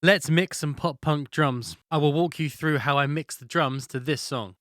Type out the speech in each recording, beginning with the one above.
Let's mix some pop punk drums. I will walk you through how I mix the drums to this song.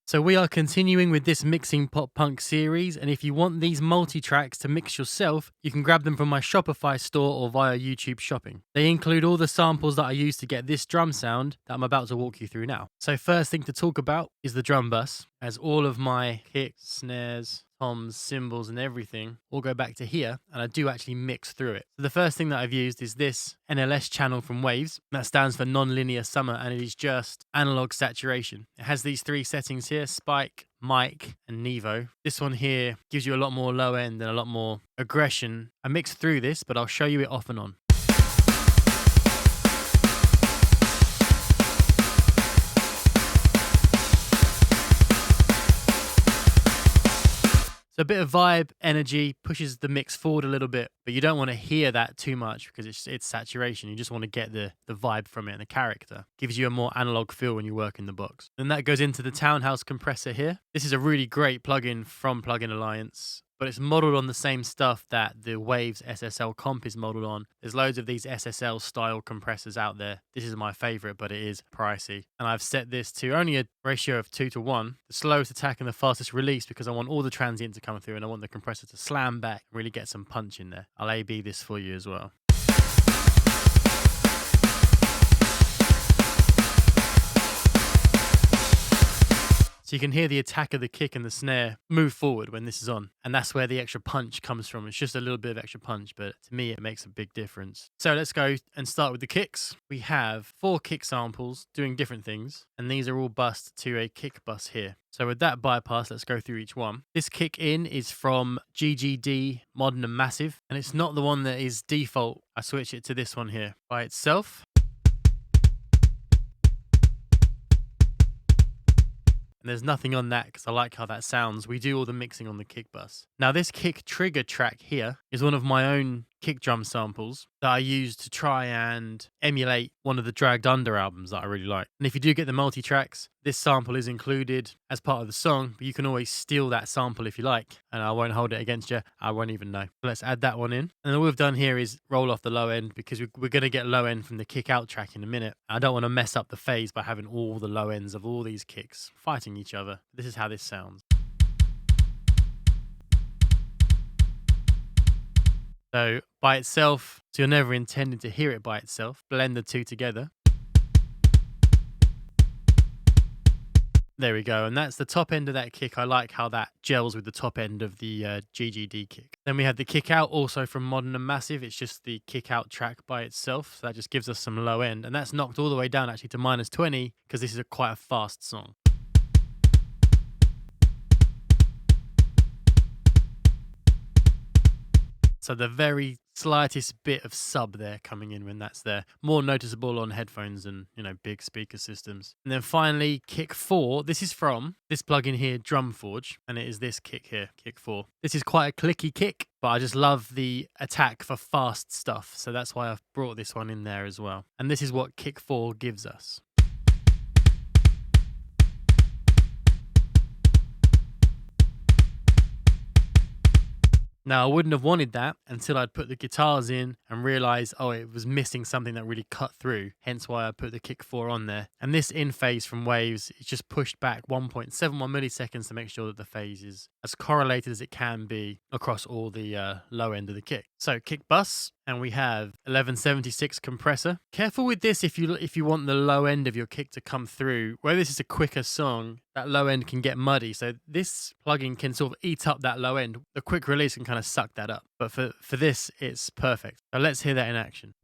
So we are continuing with this mixing pop punk series, and if you want these multi-tracks to mix yourself, you can grab them from my Shopify store or via YouTube shopping. They include all the samples that I use to get this drum sound that I'm about to walk you through now. So first thing to talk about is the drum bus, as all of my kicks, snares, toms, cymbals and everything all go back to here, and I do actually mix through it. So the first thing that I've used is this NLS channel from Waves. That stands for non-linear summer, and it is just analog saturation. It has these three settings here: spike, mic and Nevo. This one here gives you a lot more low end and a lot more aggression. I mix through this, but I'll show you it off and on. So a bit of vibe, energy, pushes the mix forward a little bit, but you don't want to hear that too much because it's saturation. You just want to get the vibe from it, and the character gives you a more analog feel when you work in the box. Then that goes into the Townhouse compressor here. This is a really great plugin from Plugin Alliance, but it's modeled on the same stuff that the Waves SSL comp is modeled on. There's loads of these SSL style compressors out there. This is my favorite, but it is pricey. And I've set this to only a ratio of 2:1, the slowest attack and the fastest release, because I want all the transient to come through and I want the compressor to slam back and really get some punch in there. I'll A/B this for you as well. So you can hear the attack of the kick and the snare move forward when this is on. And that's where the extra punch comes from. It's just a little bit of extra punch, but to me, it makes a big difference. So let's go and start with the kicks. We have 4 kick samples doing different things, and these are all bussed to a kick bus here. So with that bypass, let's go through each one. This kick in is from GGD Modern and Massive, and it's not the one that is default. I switch it to this one here by itself. And there's nothing on that because I like how that sounds. We do all the mixing on the kick bus. Now this kick trigger track here is one of my own kick drum samples that I use to try and emulate one of the Dragged Under albums that I really like. And if you do get the multi-tracks, this sample is included as part of the song, but you can always steal that sample if you like, and I won't hold it against you. I won't even know. So let's add that one in. And all we've done here is roll off the low end, because we're going to get low end from the kick out track in a minute. I don't want to mess up the phase by having all the low ends of all these kicks fighting each other. This is how this sounds. So by itself, so you're never intended to hear it by itself. Blend the two together. There we go, and that's the top end of that kick. I like how that gels with the top end of the GGD kick. Then we have the kick out, also from Modern and Massive. It's just the kick out track by itself, so that just gives us some low end, and that's knocked all the way down actually to -20 because this is quite a fast song. So the very slightest bit of sub there coming in when that's there. More noticeable on headphones and, big speaker systems. And then finally, kick 4. This is from this plugin here, Drumforge, and it is this kick here, kick 4. This is quite a clicky kick, but I just love the attack for fast stuff. So that's why I've brought this one in there as well. And this is what kick 4 gives us. Now, I wouldn't have wanted that until I'd put the guitars in and realised, it was missing something that really cut through. Hence why I put the kick 4 on there. And this in phase from Waves is just pushed back 1.71 milliseconds to make sure that the phase is as correlated as it can be across all the low end of the kick. So kick bus, and we have 1176 compressor. Careful with this if you want the low end of your kick to come through. Where this is a quicker song, that low end can get muddy. So this plugin can sort of eat up that low end. The quick release can kind of suck that up. But for this, it's perfect. So let's hear that in action.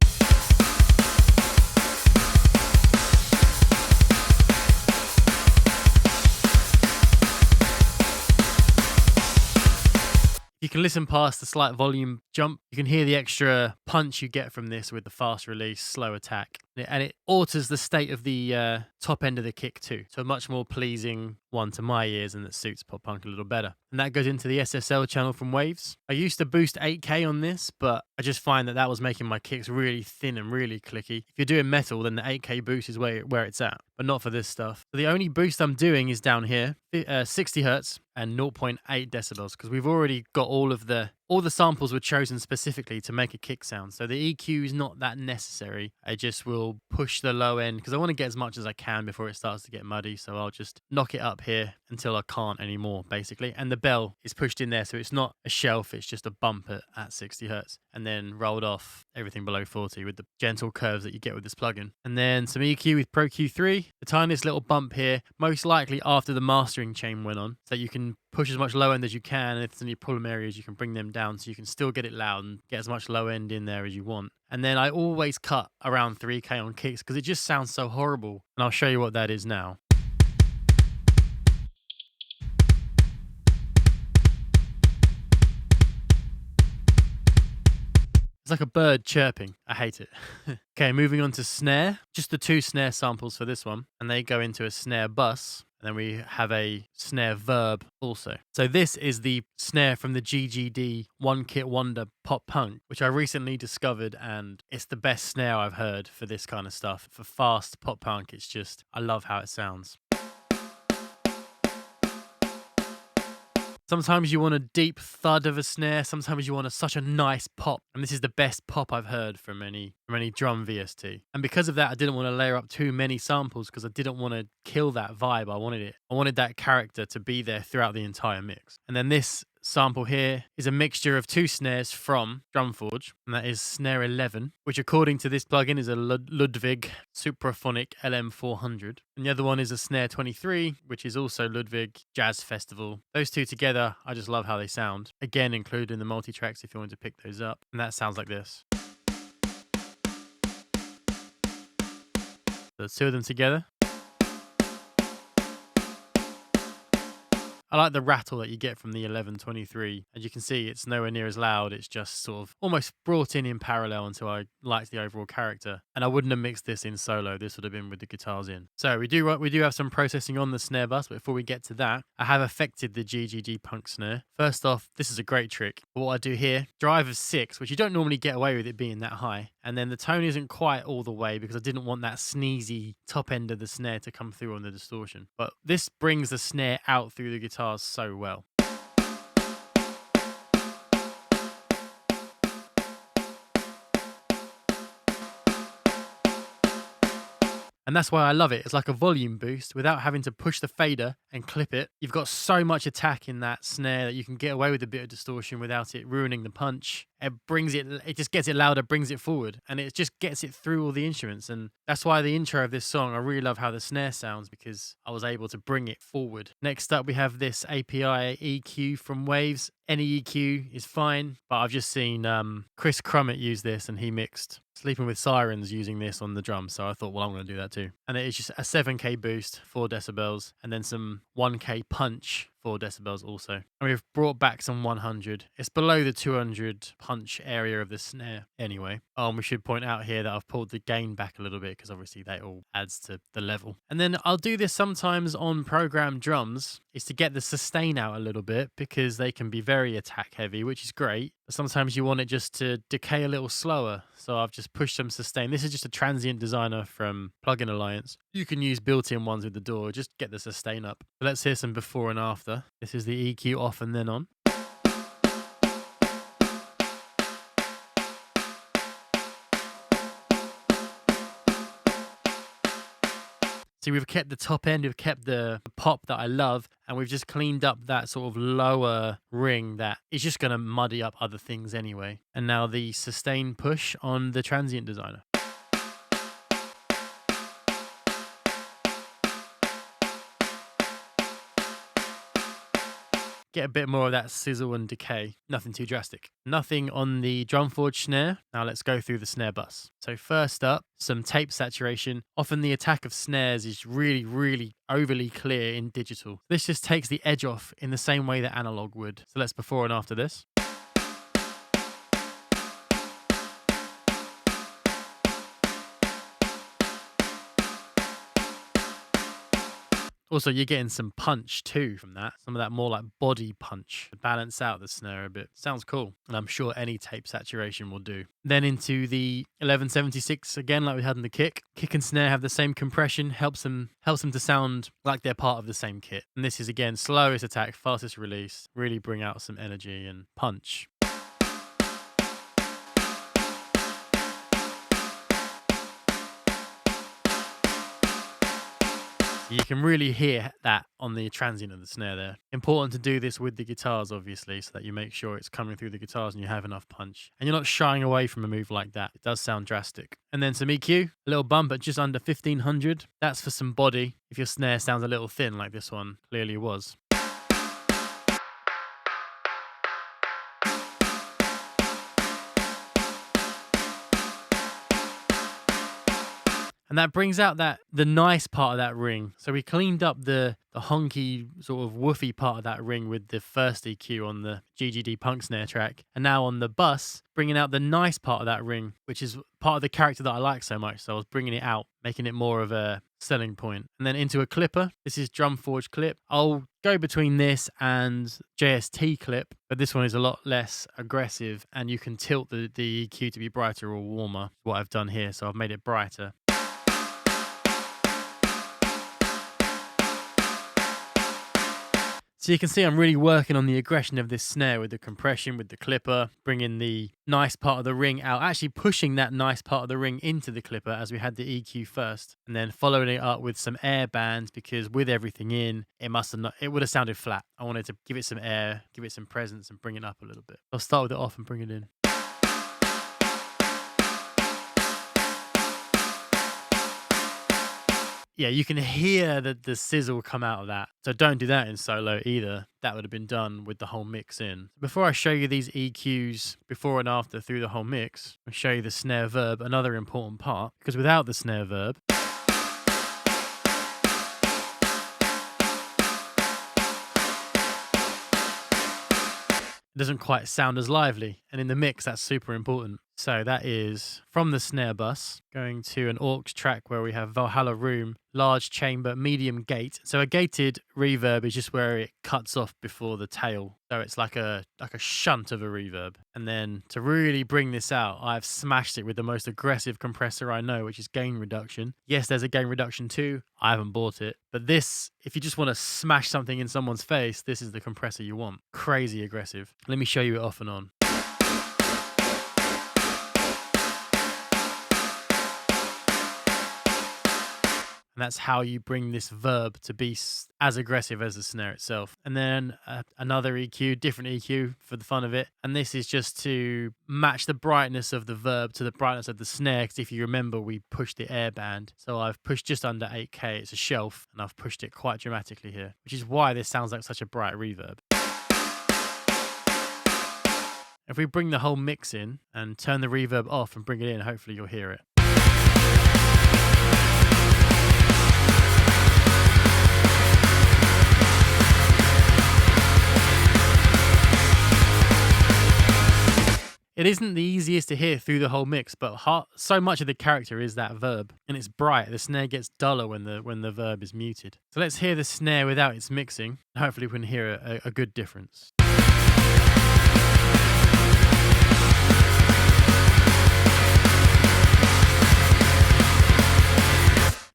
You can listen past the slight volume jump. You can hear the extra punch you get from this with the fast release, slow attack. And it alters the state of the top end of the kick too. So a much more pleasing one to my ears, and that suits pop punk a little better. And that goes into the SSL channel from Waves. I used to boost 8K on this, but I just find that that was making my kicks really thin and really clicky. If you're doing metal, then the 8K boost is where it's at, but not for this stuff. So the only boost I'm doing is down here, 60 hertz and 0.8 decibels, because we've already got all the samples were chosen specifically to make a kick sound. So the EQ is not that necessary. I just will push the low end because I want to get as much as I can before it starts to get muddy. So I'll just knock it up here until I can't anymore, basically. And the bell is pushed in there, so it's not a shelf, it's just a bump at 60 hertz, and then rolled off everything below 40 with the gentle curves that you get with this plugin. And then some EQ with Pro Q3, the tiniest little bump here, most likely after the mastering chain went on, so that you can push as much low end as you can, and if there's any problem areas you can bring them down so you can still get it loud and get as much low end in there as you want. And then I always cut around 3K on kicks because it just sounds so horrible, and I'll show you what that is now. It's like a bird chirping. I hate it. Okay, moving on to snare. Just the 2 snare samples for this one, and they go into a snare bus. And then we have a snare verb also. So this is the snare from the GGD One Kit Wonder Pop Punk, which I recently discovered, and it's the best snare I've heard for this kind of stuff. For fast pop punk, it's just, I love how it sounds. Sometimes you want a deep thud of a snare, sometimes you want such a nice pop. And this is the best pop I've heard from any drum VST. And because of that, I didn't want to layer up too many samples because I didn't want to kill that vibe. I wanted that character to be there throughout the entire mix. And then this sample here is a mixture of 2 snares from Drumforge, and that is snare 11, which according to this plugin is a Ludwig Supraphonic LM400, and the other one is a snare 23, which is also Ludwig Jazz Festival. Those 2 together, I just love how they sound. Again, included in the multi-tracks if you want to pick those up, and that sounds like this. So the 2 of them together. I like the rattle that you get from the 1123. As you can see, it's nowhere near as loud. It's just sort of almost brought in parallel until I liked the overall character. And I wouldn't have mixed this in solo. This would have been with the guitars in. So we do have some processing on the snare bus, but before we get to that, I have affected the GGD Punk snare. First off, this is a great trick. What I do here, drive of 6, which you don't normally get away with it being that high. And then the tone isn't quite all the way because I didn't want that sneezy top end of the snare to come through on the distortion. But this brings the snare out through the guitars so well. And that's why I love it. It's like a volume boost without having to push the fader and clip it. You've got so much attack in that snare that you can get away with a bit of distortion without it ruining the punch. It just gets it louder, brings it forward, and it just gets it through all the instruments. And that's why the intro of this song, I really love how the snare sounds because I was able to bring it forward. Next up, we have this API EQ from Waves. Any EQ is fine, but I've just seen Chris Crummett use this, and he mixed Sleeping with Sirens using this on the drums. So I thought, well, I'm going to do that too. And it is just a 7K boost, 4 decibels, and then some 1K punch, 4 decibels also. And we've brought back some 100. It's below the 200 punch area of the snare anyway. We should point out here that I've pulled the gain back a little bit because obviously that all adds to the level. And then I'll do this sometimes on programmed drums, is to get the sustain out a little bit because they can be very attack heavy, which is great. But sometimes you want it just to decay a little slower. So I've just pushed some sustain. This is just a transient designer from Plugin Alliance. You can use built-in ones with the DAW, just get the sustain up. So let's hear some before and after. This is the EQ off and then on. See, we've kept the top end, we've kept the pop that I love, and we've just cleaned up that sort of lower ring that is just going to muddy up other things anyway. And now the sustain push on the transient designer. Get a bit more of that sizzle and decay. Nothing too drastic. Nothing on the Drumforge snare. Now let's go through the snare bus. So first up, some tape saturation. Often the attack of snares is really, really overly clear in digital. This just takes the edge off in the same way that analog would. So let's before and after this. Also, you're getting some punch too from that. Some of that more like body punch to balance out the snare a bit. Sounds cool. And I'm sure any tape saturation will do. Then into the 1176 again, like we had in the kick. Kick and snare have the same compression, helps them to sound like they're part of the same kit. And this is again slowest attack, fastest release. Really bring out some energy and punch. You can really hear that on the transient of the snare there. Important to do this with the guitars, obviously, so that you make sure it's coming through the guitars and you have enough punch. And you're not shying away from a move like that. It does sound drastic. And then some EQ, a little bump at just under 1500. That's for some body. If your snare sounds a little thin like this one clearly was. And that brings out the nice part of that ring. So we cleaned up the honky sort of woofy part of that ring with the first EQ on the GGD punk snare track. And now on the bus, bringing out the nice part of that ring, which is part of the character that I like so much. So I was bringing it out, making it more of a selling point. And then into a clipper. This is Drum Forge clip. I'll go between this and JST clip, but this one is a lot less aggressive and you can tilt the EQ to be brighter or warmer. What I've done here. So I've made it brighter. So you can see I'm really working on the aggression of this snare with the compression, with the clipper, bringing the nice part of the ring out, actually pushing that nice part of the ring into the clipper as we had the EQ first, and then following it up with some air bands because with everything in, it would have sounded flat. I wanted to give it some air, give it some presence and bring it up a little bit. I'll start with it off and bring it in. Yeah, you can hear the sizzle come out of that. So don't do that in solo either. That would have been done with the whole mix in. Before I show you these EQs before and after through the whole mix, I'll show you the snare verb, another important part, because without the snare verb, it doesn't quite sound as lively. And in the mix, that's super important. So that is from the snare bus, going to an aux track where we have Valhalla Room, large chamber, medium gate. So a gated reverb is just where it cuts off before the tail. So it's like a shunt of a reverb. And then to really bring this out, I've smashed it with the most aggressive compressor I know, which is gain reduction. Yes, there's a gain reduction too. I haven't bought it. But this, if you just want to smash something in someone's face, this is the compressor you want. Crazy aggressive. Let me show you it off and on. And that's how you bring this verb to be as aggressive as the snare itself. And then another EQ, different EQ for the fun of it. And this is just to match the brightness of the verb to the brightness of the snare. Because if you remember, we pushed the air band. So I've pushed just under 8K. It's a shelf. And I've pushed it quite dramatically here, which is why this sounds like such a bright reverb. If we bring the whole mix in and turn the reverb off and bring it in, hopefully you'll hear it. It isn't the easiest to hear through the whole mix, but so much of the character is that verb, and it's bright. The snare gets duller when the verb is muted. So let's hear the snare without its mixing. Hopefully we can hear a good difference.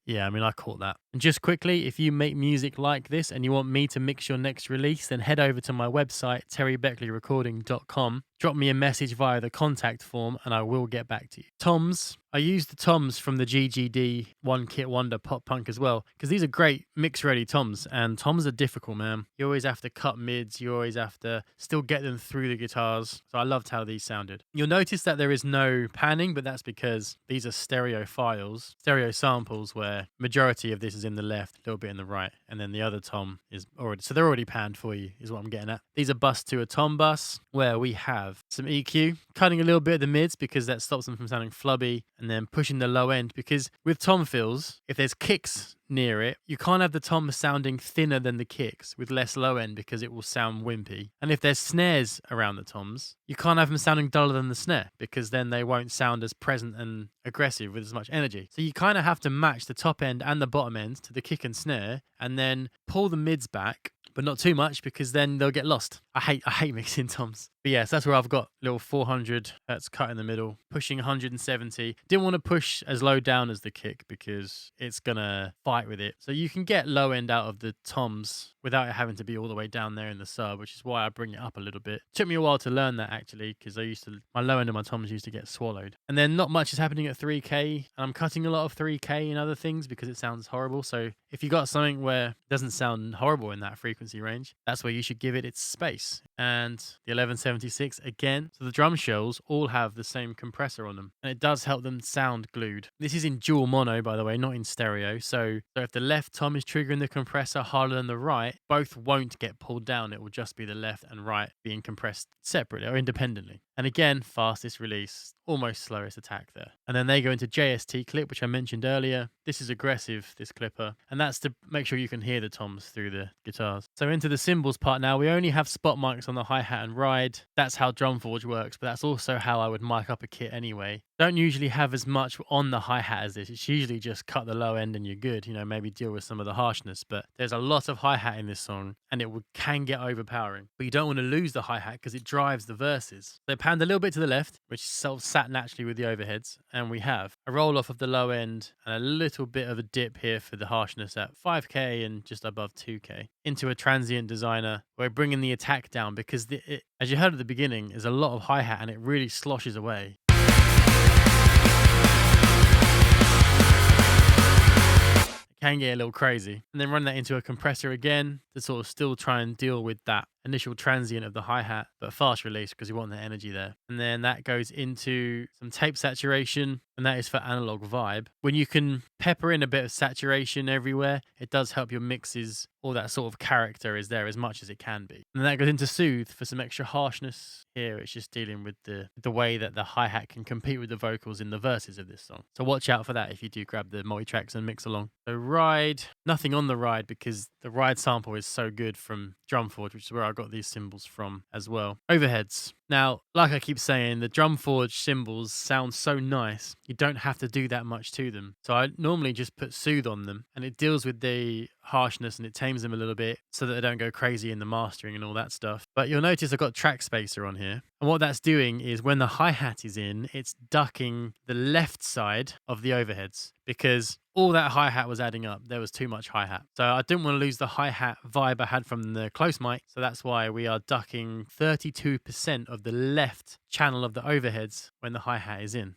Yeah, I mean, I caught that. And just quickly, if you make music like this and you want me to mix your next release, then head over to my website, terrybeckleyrecording.com. Drop me a message via the contact form and I will get back to you. Toms. I use the toms from the GGD One Kit Wonder Pop Punk as well, because these are great mix-ready toms, and toms are difficult, man. You always have to cut mids, you always have to still get them through the guitars, so I loved how these sounded. You'll notice that there is no panning, but that's because these are stereo files, stereo samples, where majority of this is in the left, a little bit in the right, and then the other tom is already, so they're already panned for you, is what I'm getting at. These are bus to a tom bus, where we have have some EQ, cutting a little bit of the mids because that stops them from sounding flubby, and then pushing the low end because with tom fills, if there's kicks near it, you can't have the tom sounding thinner than the kicks with less low end because it will sound wimpy. And if there's snares around the toms, you can't have them sounding duller than the snare because then they won't sound as present and aggressive with as much energy. So you kind of have to match the top end and the bottom end to the kick and snare, and then pull the mids back, but not too much because then they'll get lost. I hate mixing toms. But yes, that's where I've got little 400 hertz cut in the middle, pushing 170. Didn't want to push as low down as the kick because it's gonna fight with it. So you can get low end out of the toms without it having to be all the way down there in the sub, which is why I bring it up a little bit. Took me a while to learn that actually, because my low end of my toms used to get swallowed. And then not much is happening at 3K, and I'm cutting a lot of 3K in other things because it sounds horrible. So if you got something where it doesn't sound horrible in that frequency range, that's where you should give it its space. And the 1176 again. So the drum shells all have the same compressor on them, and it does help them sound glued. This is in dual mono, by the way, not in stereo. So if the left tom is triggering the compressor harder than the right, both won't get pulled down. It will just be the left and right being compressed separately or independently. And again, fastest release, almost slowest attack there. And then they go into JST clip, which I mentioned earlier. This is aggressive, this clipper, and that's to make sure you can hear the toms through the guitars. So into the cymbals part now. We only have spot mics on the hi-hat and ride. That's how Drumforge works, but that's also how I would mic up a kit anyway. Don't usually have as much on the hi-hat as this. It's usually just cut the low end and you're good, maybe deal with some of the harshness, but there's a lot of hi-hat in this song and it can get overpowering. But you don't want to lose the hi-hat because it drives the verses. So panned a little bit to the left, which sort of sat naturally with the overheads, and we have a roll off of the low end and a little bit of a dip here for the harshness at 5K and just above 2K into a transient designer. We're bringing the attack down because as you heard at the beginning, there's a lot of hi-hat and it really sloshes away. Can get a little crazy. And then run that into a compressor again to sort of still try and deal with that initial transient of the hi-hat, but fast release because you want the energy there. And then that goes into some tape saturation, and that is for analog vibe. When you can pepper in a bit of saturation everywhere, it does help your mixes. All that sort of character is there as much as it can be. And then that goes into soothe for some extra harshness. Here it's just dealing with the way that the hi-hat can compete with the vocals in the verses of this song. So watch out for that if you do grab the multi-tracks and mix along. So ride, nothing on the ride because the ride sample is so good from Drumforge, which is where I got these cymbals from as well. Overheads. Now, like I keep saying, the Drumforge cymbals sound so nice, you don't have to do that much to them. So I normally just put soothe on them, and it deals with the harshness and it tames them a little bit so that they don't go crazy in the mastering and all that stuff. But you'll notice I've got track spacer on here. And what that's doing is when the hi-hat is in, it's ducking the left side of the overheads because all that hi-hat was adding up. There was too much hi-hat. So I didn't want to lose the hi-hat vibe I had from the close mic. So that's why we are ducking 32% of the left channel of the overheads when the hi-hat is in.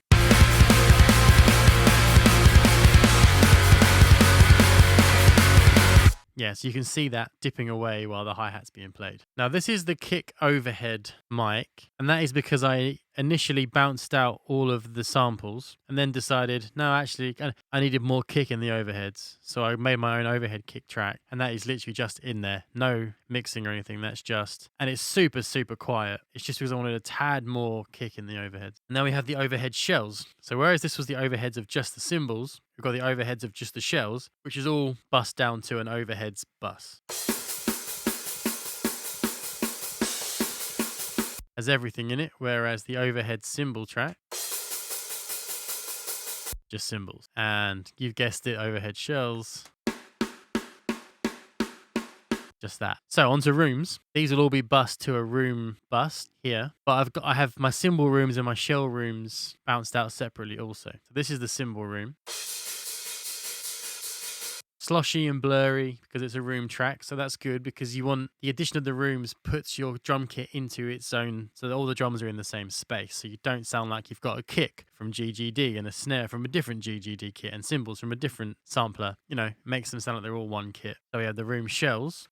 Yeah, so you can see that dipping away while the hi-hat's being played. Now, this is the kick overhead mic, and that is because I initially bounced out all of the samples and then decided, no, actually, I needed more kick in the overheads. So I made my own overhead kick track, and that is literally just in there. No mixing or anything, that's just... And it's super, super quiet. It's just because I wanted a tad more kick in the overheads. And now we have the overhead shells. So whereas this was the overheads of just the cymbals, we've got the overheads of just the shells, which is all bussed down to an overheads bus. Has everything in it, whereas the overhead cymbal track, just cymbals. And you've guessed it, overhead shells. Just that. So onto rooms. These will all be bussed to a room bus here, but I have my cymbal rooms and my shell rooms bounced out separately also. So this is the cymbal room. Sloshy and blurry because it's a room track, so that's good because you want the addition of the rooms puts your drum kit into its own, so that all the drums are in the same space, so you don't sound like you've got a kick from GGD and a snare from a different GGD kit and cymbals from a different sampler. Makes them sound like they're all one kit. So we have the room shells.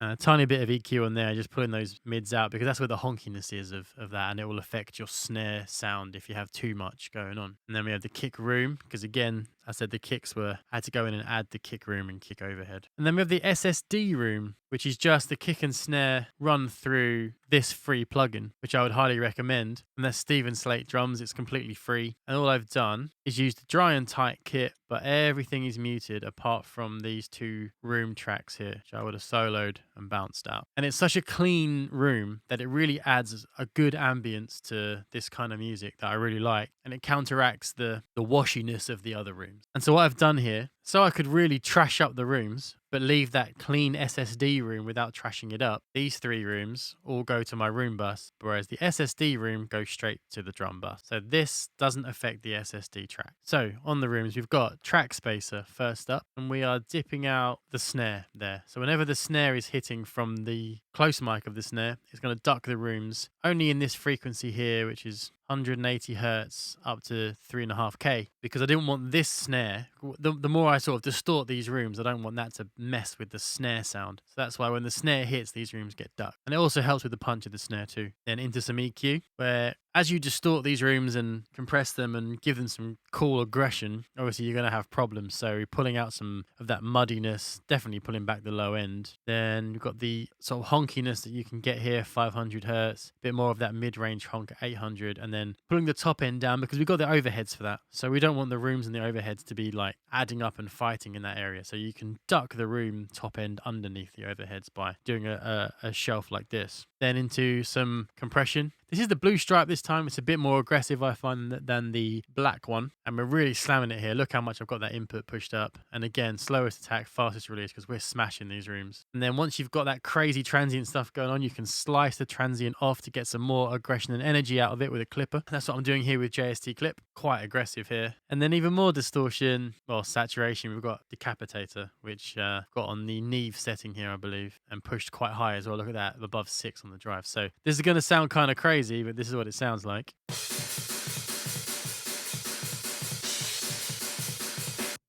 A tiny bit of EQ on there, just pulling those mids out because that's where the honkiness is of that, and it will affect your snare sound if you have too much going on. And then we have the kick room because again, I said the kicks I had to go in and add the kick room and kick overhead. And then we have the SSD room, which is just the kick and snare run through this free plugin, which I would highly recommend. And that's Steven Slate drums. It's completely free. And all I've done is use the dry and tight kit, but everything is muted apart from these 2 room tracks here, which I would have soloed and bounced out. And it's such a clean room that it really adds a good ambience to this kind of music that I really like. And it counteracts the washiness of the other rooms. And so what I've done here, so I could really trash up the rooms, but leave that clean SSD room without trashing it up. These 3 rooms all go to my room bus, whereas the SSD room goes straight to the drum bus. So this doesn't affect the SSD track. So on the rooms, we've got track spacer first up, and we are dipping out the snare there. So whenever the snare is hitting from the close mic of the snare, it's going to duck the rooms only in this frequency here, which is 180 hertz up to 3.5K, because I didn't want this snare. The more I sort of distort these rooms, I don't want that to mess with the snare sound. So that's why when the snare hits, these rooms get ducked. And it also helps with the punch of the snare too. Then into some EQ, where as you distort these rooms and compress them and give them some cool aggression, obviously you're going to have problems. So you're pulling out some of that muddiness, definitely pulling back the low end. Then you've got the sort of honkiness that you can get here, 500 hertz, a bit more of that mid-range honk at 800, and then pulling the top end down because we've got the overheads for that. So we don't want the rooms and the overheads to be like adding up and fighting in that area. So you can duck the room top end underneath the overheads by doing a shelf like this. Then into some compression. This is the blue stripe this time. It's a bit more aggressive, I find, than the black one. And we're really slamming it here. Look how much I've got that input pushed up. And again, slowest attack, fastest release, because we're smashing these rooms. And then once you've got that crazy transient stuff going on, you can slice the transient off to get some more aggression and energy out of it with a clipper. That's what I'm doing here with JST Clip. Quite aggressive here. And then even more distortion, well, saturation. We've got Decapitator, which got on the Neve setting here, I believe, and pushed quite high as well. Look at that, above 6 on the drive. So this is going to sound kind of crazy, but this is what it sounds like.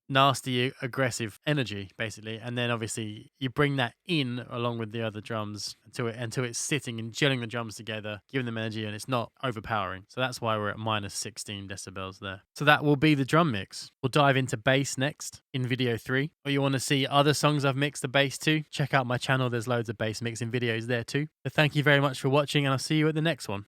Nasty, aggressive energy, basically. And then obviously you bring that in along with the other drums until it's sitting and gelling the drums together, giving them energy, and it's not overpowering. So that's why we're at minus 16 decibels there. So that will be the drum mix. We'll dive into bass next in video 3. Or you want to see other songs I've mixed the bass to, check out my channel. There's loads of bass mixing videos there too. So thank you very much for watching, and I'll see you at the next one.